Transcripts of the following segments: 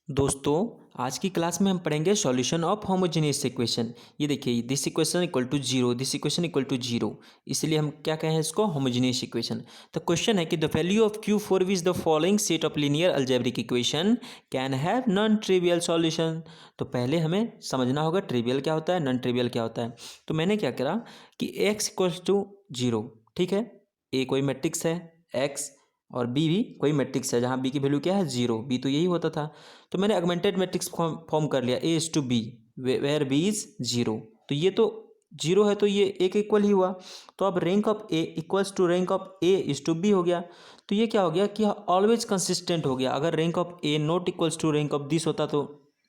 दोस्तों, आज की क्लास में हम पढ़ेंगे सॉल्यूशन ऑफ होमोजेनियस इक्वेशन। ये देखिए, this equation equal to zero, this equation equal to zero, इसलिए हम क्या कहें इसको, होमोजेनियस इक्वेशन। तो क्वेश्चन है कि the value of Q for which the following set of linear algebraic equation can have non trivial solution. तो पहले हमें समझना होगा ट्रिवियल क्या होता है, नॉन ट्रिवियल क्या होता है। तो मैंने क्या करा कि एक्स इक्वल्स टू जीरो, ठीक है, ए कोई मैट्रिक्स है एक्स, और बी भी कोई मैट्रिक्स है जहाँ बी की वैल्यू क्या है, जीरो। बी तो यही होता था। तो मैंने ऑगमेंटेड मैट्रिक्स फॉर्म कर लिया, A is to B where B is zero. तो ये तो जीरो है, तो ये ए के इक्वल ही हुआ। तो अब rank of A equals to rank of A is to B हो गया। तो ये क्या हो गया कि ऑलवेज कंसिस्टेंट हो गया। अगर rank of A not equals to rank of this होता तो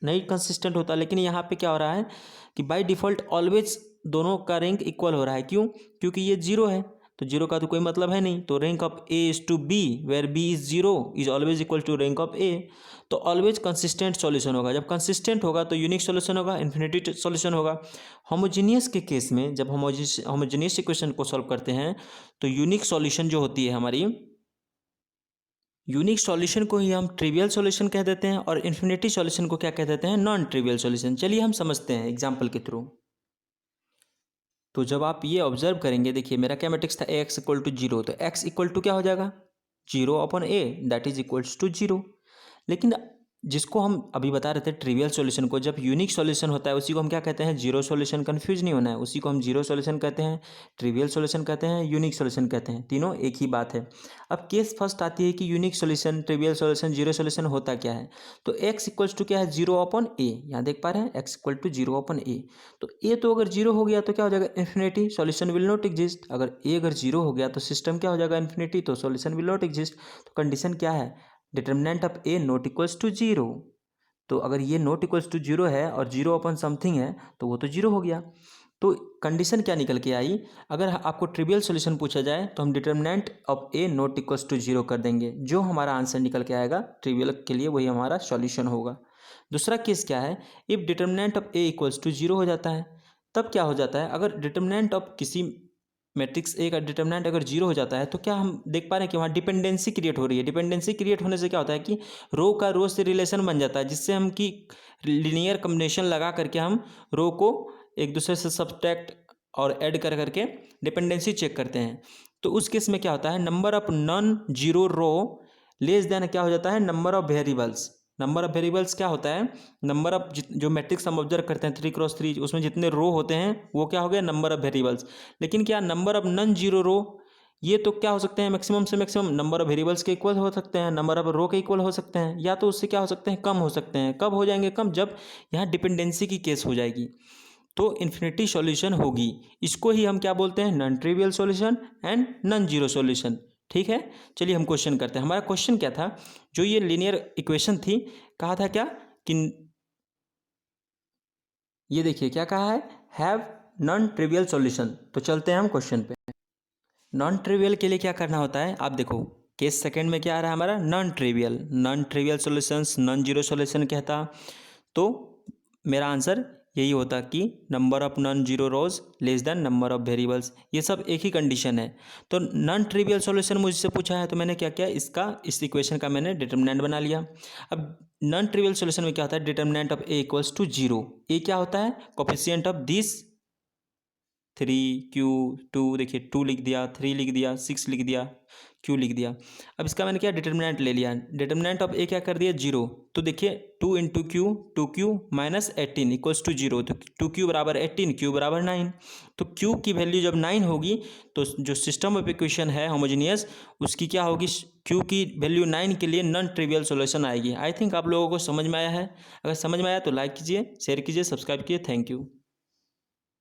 नहीं कंसिस्टेंट होता, लेकिन यहाँ पे क्या हो रहा है कि बाय डिफ़ॉल्ट ऑलवेज दोनों का रैंक इक्वल हो रहा है। क्यों? क्योंकि ये जीरो है, तो जीरो का तो कोई मतलब है नहीं। तो rank of A is to B where B is zero is always equal to rank of A. तो ऑलवेज कंसिस्टेंट सॉल्यूशन होगा। जब कंसिस्टेंट होगा तो यूनिक सॉल्यूशन होगा, इन्फिनिटी सॉल्यूशन होगा। होमोजेनियस के केस में जब होमोजेनियस इक्वेशन को सॉल्व करते हैं तो यूनिक सॉल्यूशन जो होती है हमारी, यूनिक सॉल्यूशन को ही हम ट्रिवियल सॉल्यूशन कह देते हैं, और इन्फिनिटी सॉल्यूशन को क्या कह देते हैं, नॉन ट्रिवियल सॉल्यूशन। चलिए हम समझते हैं एग्जाम्पल के थ्रू। तो जब आप ये ऑब्जर्व करेंगे, देखिए मेरा क्या मैट्रिक्स था, एक्स इक्वल टू जीरो, तो एक्स इक्वल टू क्या हो जाएगा, zero upon A, that is equals to zero. लेकिन जिसको हम अभी बता रहे थे ट्रिवियल सॉल्यूशन को, जब यूनिक सॉल्यूशन होता है उसी को हम क्या कहते हैं, जीरो सॉल्यूशन। कंफ्यूज नहीं होना है, उसी को हम जीरो सॉल्यूशन कहते हैं, ट्रिवियल सॉल्यूशन कहते हैं, यूनिक सॉल्यूशन कहते हैं, तीनों एक ही बात है। अब केस फर्स्ट आती है कि unique solution, trivial solution, zero solution होता क्या है। तो एक्स इक्वल्स टू क्या है, जीरो अपॉन ए। यहाँ देख पा रहे हैं X equal to zero upon A. तो ए तो अगर जीरो हो गया तो क्या हो जाएगा, infinity, solution will not exist. अगर ए अगर जीरो हो गया तो सिस्टम क्या हो जाएगा, इन्फिनिटी, तो सॉल्यूशन विल नॉट एग्जिस्ट। तो कंडीशन क्या है, determinant of A not equals to zero. तो अगर ये नॉट इक्वल्स टू जीरो है और जीरो अपॉन समथिंग है तो वो तो जीरो हो गया। तो कंडीशन क्या निकल के आई, अगर आपको ट्रिवियल सॉल्यूशन पूछा जाए तो हम determinant of A not equals to zero कर देंगे, जो हमारा आंसर निकल के आएगा ट्रिवियल के लिए वही हमारा सॉल्यूशन होगा। दूसरा केस क्या है, if determinant of A equals to zero हो जाता है, तब क्या हो जाता है, अगर डिटर्मिनेंट ऑफ किसी मैट्रिक्स ए का डिटर्मिनेंट अगर जीरो हो जाता है तो क्या हम देख पा रहे हैं कि वहाँ डिपेंडेंसी क्रिएट हो रही है। डिपेंडेंसी क्रिएट होने से क्या होता है कि रो का रो से रिलेशन बन जाता है, जिससे हम कि लीनियर कम्बिनेशन लगा करके हम रो को एक दूसरे से सब्ट्रैक्ट और ऐड कर करके डिपेंडेंसी चेक करते हैं। तो उस केस में क्या होता है, number of non zero row less than क्या हो जाता है, number of variables. Number of variables क्या होता है, नंबर ऑफ जो मैट्रिक्स हम ऑब्जर्व करते हैं 3x3, उसमें जितने रो होते हैं वो क्या हो गया, नंबर ऑफ वेरिएबल्स। लेकिन क्या नंबर ऑफ नॉन जीरो रो, ये तो क्या हो सकते हैं, मैक्सिमम से मैक्सिमम नंबर ऑफ वेरिएबल्स के इक्वल हो सकते हैं, नंबर ऑफ रो के इक्वल हो सकते हैं, या तो उससे क्या हो सकते हैं, कम हो सकते हैं। कब हो जाएंगे कम, जब यहाँ डिपेंडेंसी की केस हो जाएगी तो इन्फिनिटी सॉल्यूशन होगी। इसको ही हम क्या बोलते हैं, non trivial solution and non zero solution. ठीक है, चलिए हम क्वेश्चन करते हैं। हमारा क्वेश्चन क्या था, जो ये लीनियर इक्वेशन थी, कहा था क्या कि ये देखिए क्या कहा है, हैव नॉन ट्रिवियल सॉल्यूशन। तो चलते हैं हम क्वेश्चन पे। नॉन ट्रिवियल के लिए क्या करना होता है, आप देखो केस सेकंड में क्या आ रहा है हमारा, non trivial. Non trivial solutions non zero solution कहता, तो मेरा आंसर यही होता कि number of non zero rose less than number of variables. ये सब एक ही कंडीशन है। तो नॉन ट्रिवियल सॉल्यूशन मुझसे पूछा है तो मैंने क्या किया, इस इक्वेशन का मैंने डिटर्मिनेंट बना लिया। अब नॉन ट्रिवियल सॉल्यूशन में क्या होता है, determinant of A equals to zero. A क्या होता है, कोफिशिएंट ऑफ दिस 3q2, देखिए 2 लिख दिया, 3 लिख दिया, 6 लिख दिया, q लिख दिया। अब इसका मैंने क्या डिटर्मिनेंट ले लिया, डिटर्मिनेंट ऑफ ए क्या कर दिया, जीरो। तो देखिए 2 into Q, 2q minus 18 equals to zero. तो 2q बराबर 18, q बराबर 9। तो q की वैल्यू जब 9 होगी तो जो सिस्टम ऑफ इक्वेशन है होमोजेनियस, उसकी क्या होगी, q की वैल्यू 9 के लिए नॉन ट्रिवियल सॉल्यूशन आएगी। आई थिंक आप लोगों को समझ में आया है। अगर समझ में आया तो लाइक कीजिए, शेयर कीजिए, सब्सक्राइब कीजिए। Thank you.